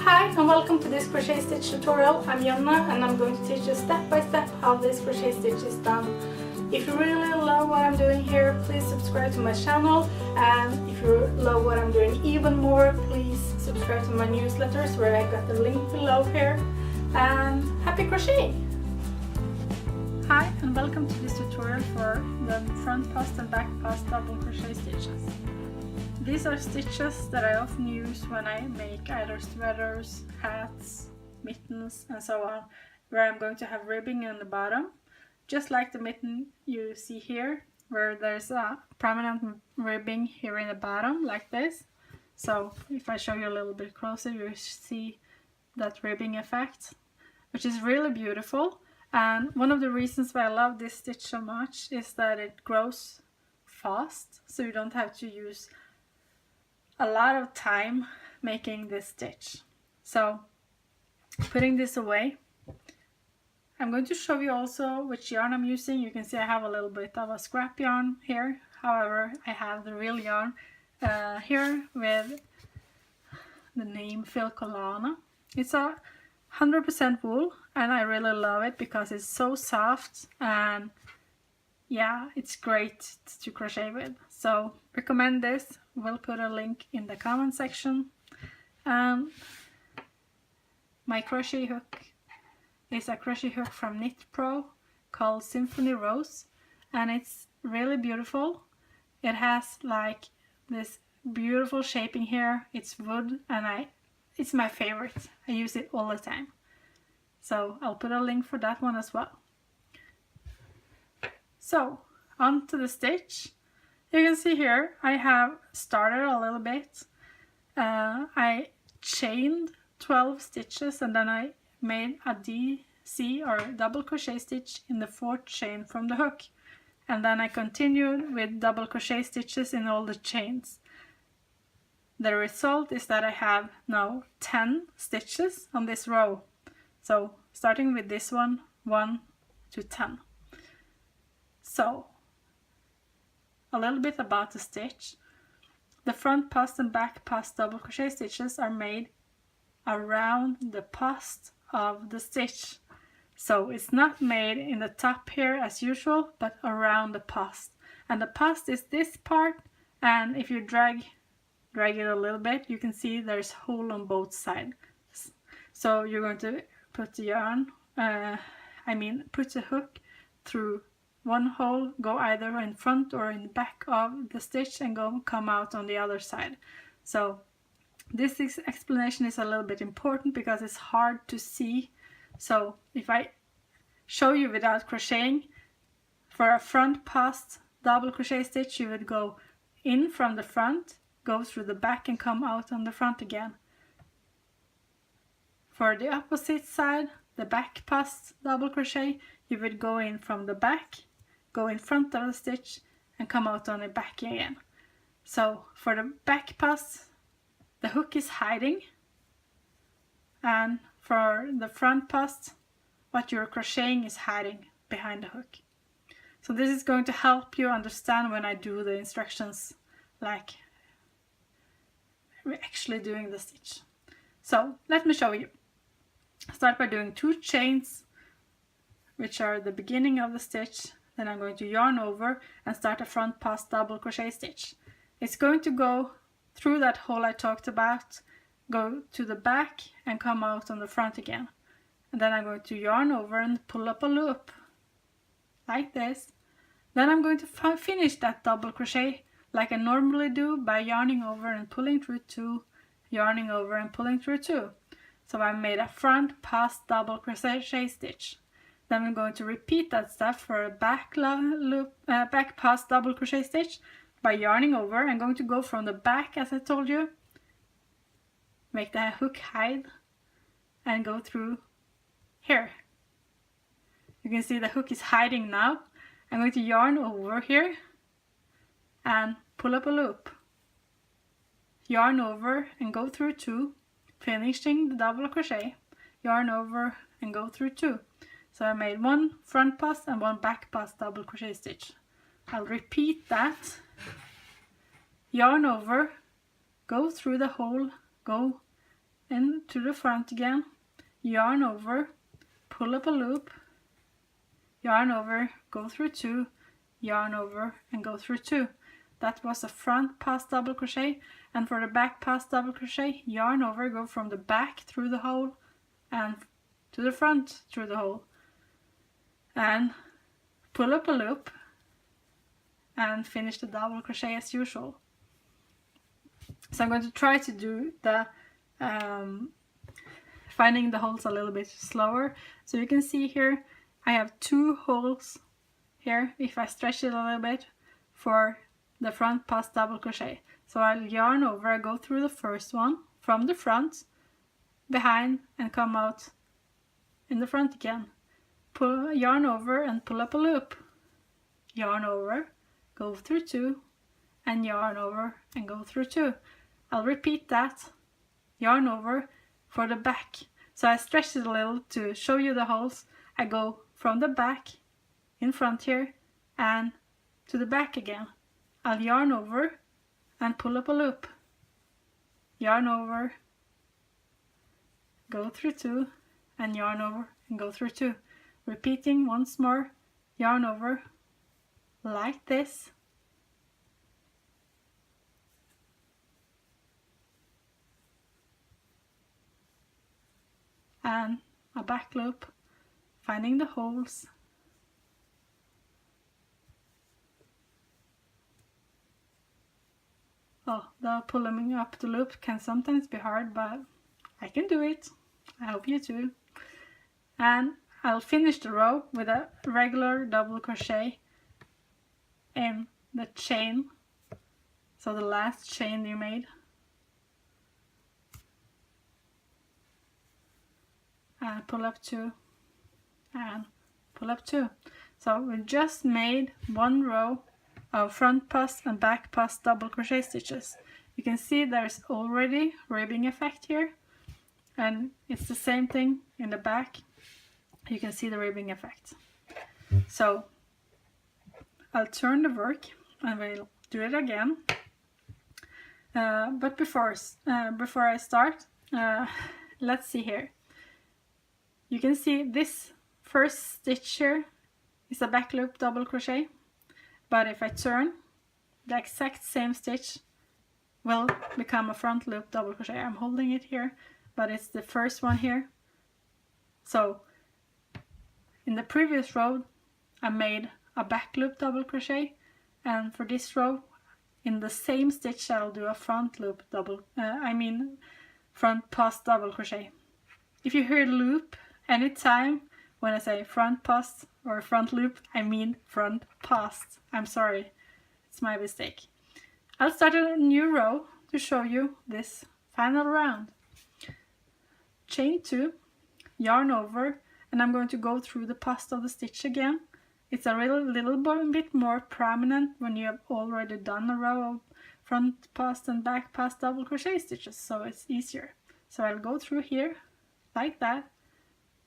Hi and welcome to this crochet stitch tutorial. I'm Jonna and I'm going to teach you step by step how this crochet stitch is done. If you really love what I'm doing here, please subscribe to my channel, and if you love what I'm doing even more, please subscribe to my newsletters where I got the link below here. And happy crocheting! Hi and welcome to this tutorial for the front post and back post double crochet stitches. These are stitches that I often use when I make either sweaters, hats, mittens and so on, where I'm going to have ribbing on the bottom, just like the mitten you see here, where there's a prominent ribbing here in the bottom like this. So if I show you a little bit closer, you see that ribbing effect, which is really beautiful. And one of the reasons why I love this stitch so much is that it grows fast, so you don't have to use a lot of time making this stitch. So putting this away, I'm going to show you also which yarn I'm using. You can see I have a little bit of a scrap yarn here. However, I have the real yarn here with the name Filcolana. It's a 100% wool and I really love it because it's so soft and yeah, it's great to crochet with. So recommend this. We'll put a link in the comment section. My crochet hook is a crochet hook from Knit Pro called Symphony Rose, and it's really beautiful. It has like this beautiful shaping here. It's wood and it's my favorite. I use it all the time. So I'll put a link for that one as well. So on to the stitch. You can see here I have started a little bit. I chained 12 stitches and then I made a DC or double crochet stitch in the 4th chain from the hook, and then I continued with double crochet stitches in all the chains. The result is that I have now 10 stitches on this row. So starting with this one, 1 to 10. So a little bit about the stitch. The front post and back post double crochet stitches are made around the post of the stitch. So it's not made in the top here as usual, but around the post. And the post is this part, and if you drag it a little bit, you can see there's hole on both sides. So you're going to put the yarn, put the hook through one hole, go either in front or in back of the stitch and come out on the other side. So this explanation is a little bit important because it's hard to see. So if I show you without crocheting, for a front post double crochet stitch you would go in from the front, go through the back and come out on the front again. For the opposite side, the back post double crochet, you would go in from the back, go in front of the stitch and come out on the back again. So for the back post, the hook is hiding, and for the front post, what you're crocheting is hiding behind the hook. So this is going to help you understand when I do the instructions, like we're actually doing the stitch. So let me show you. Start by doing 2 chains, which are the beginning of the stitch. Then I'm going to yarn over and start a front post double crochet stitch. It's going to go through that hole I talked about, go to the back and come out on the front again. And then I'm going to yarn over and pull up a loop like this. Then I'm going to finish that double crochet like I normally do by yarning over and pulling through 2, yarning over and pulling through 2. So I made a front post double crochet stitch. Then I'm going to repeat that stuff for a back post double crochet stitch by yarning over. I'm going to go from the back, as I told you, make the hook hide and go through here. You can see the hook is hiding now. I'm going to yarn over here and pull up a loop, yarn over and go through 2, finishing the double crochet, yarn over and go through 2. So I made 1 front post and 1 back post double crochet stitch. I'll repeat that, yarn over, go through the hole, go into the front again, yarn over, pull up a loop, yarn over, go through 2, yarn over and go through 2. That was the front pass double crochet, and for the back pass double crochet, yarn over, go from the back through the hole and to the front through the hole, and pull up a loop and finish the double crochet as usual. So I'm going to try to do the finding the holes a little bit slower. So you can see here I have 2 holes here if I stretch it a little bit for the front pass double crochet. So I'll yarn over, I go through the first one from the front, behind, and come out in the front again. Pull, yarn over and pull up a loop, yarn over, go through 2, and yarn over and go through 2. I'll repeat that, yarn over for the back. So I stretched it a little to show you the holes. I go from the back in front here and to the back again. I'll yarn over and pull up a loop, yarn over, go through 2, and yarn over and go through 2. Repeating once more, yarn over like this, and a back loop, finding the holes, the pulling up the loop can sometimes be hard, but I can do it. I hope you too. And I'll finish the row with a regular double crochet in the chain, so the last chain you made, and pull up 2 and pull up 2. So we just made 1 row of front pass and back pass double crochet stitches. You can see there's already ribbing effect here, and it's the same thing in the back. You can see the ribbing effect. So I'll turn the work and we'll do it again. But before I start, let's see here. You can see this first stitch here is a back loop double crochet, but if I turn, the exact same stitch will become a front loop double crochet. I'm holding it here, but it's the first one here. So in the previous row I made a back loop double crochet, and for this row in the same stitch I'll do a front loop front pass double crochet. If you hear loop anytime when I say front pass or front loop, I mean front pass. I'm sorry, it's my mistake. I'll start a new row to show you this final round. Chain 2, yarn over, and I'm going to go through the pass of the stitch again. It's a little bit more prominent when you have already done a row of front pass and back pass double crochet stitches, so it's easier. So I'll go through here like that,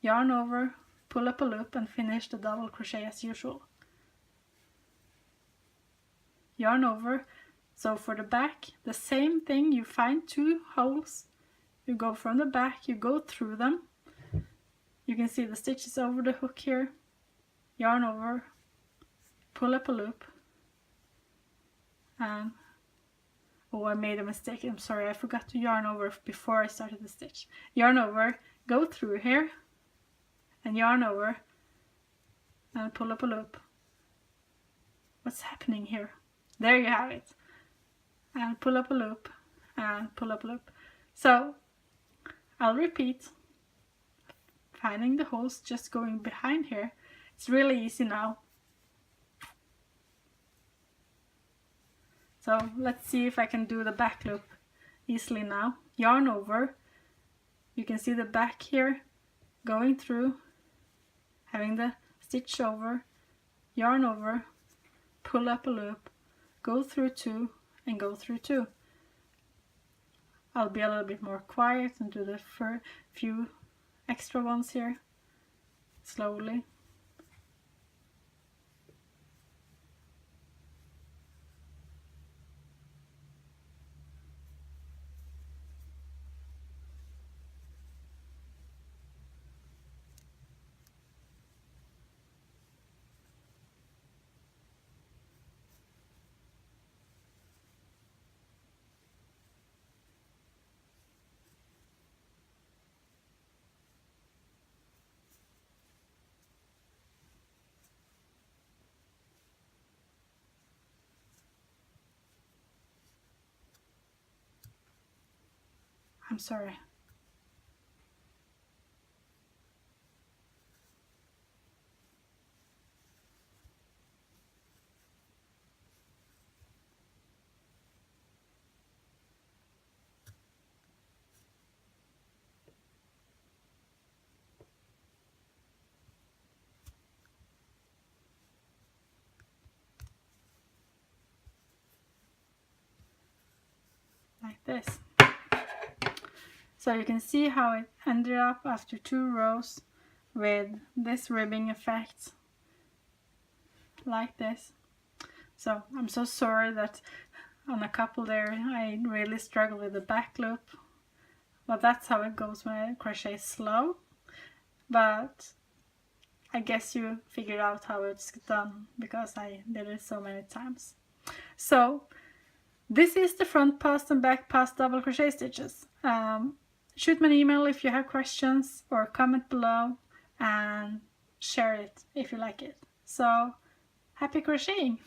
yarn over, pull up a loop, and finish the double crochet as usual. Yarn over. So for the back, the same thing, you find 2 holes, you go from the back, you go through them. You can see the stitches over the hook here, yarn over, pull up a loop, and oh, I made a mistake, I'm sorry, I forgot to yarn over before I started the stitch. Yarn over, go through here, and yarn over, and pull up a loop. What's happening here? There you have it. And pull up a loop, and pull up a loop. So I'll repeat, finding the holes, just going behind here. It's really easy now. So let's see if I can do the back loop easily now. Yarn over, you can see the back here, going through, having the stitch over, yarn over, pull up a loop, go through 2, and go through 2. I'll be a little bit more quiet and do the few extra ones here slowly. I'm sorry. Like this. So you can see how it ended up after 2 rows with this ribbing effect, like this. So I'm so sorry that on a couple there I really struggle with the back loop, but that's how it goes when I crochet slow. But I guess you figured out how it's done because I did it so many times. So this is the front pass and back pass double crochet stitches. Shoot me an email if you have questions, or comment below and share it if you like it. So happy crocheting!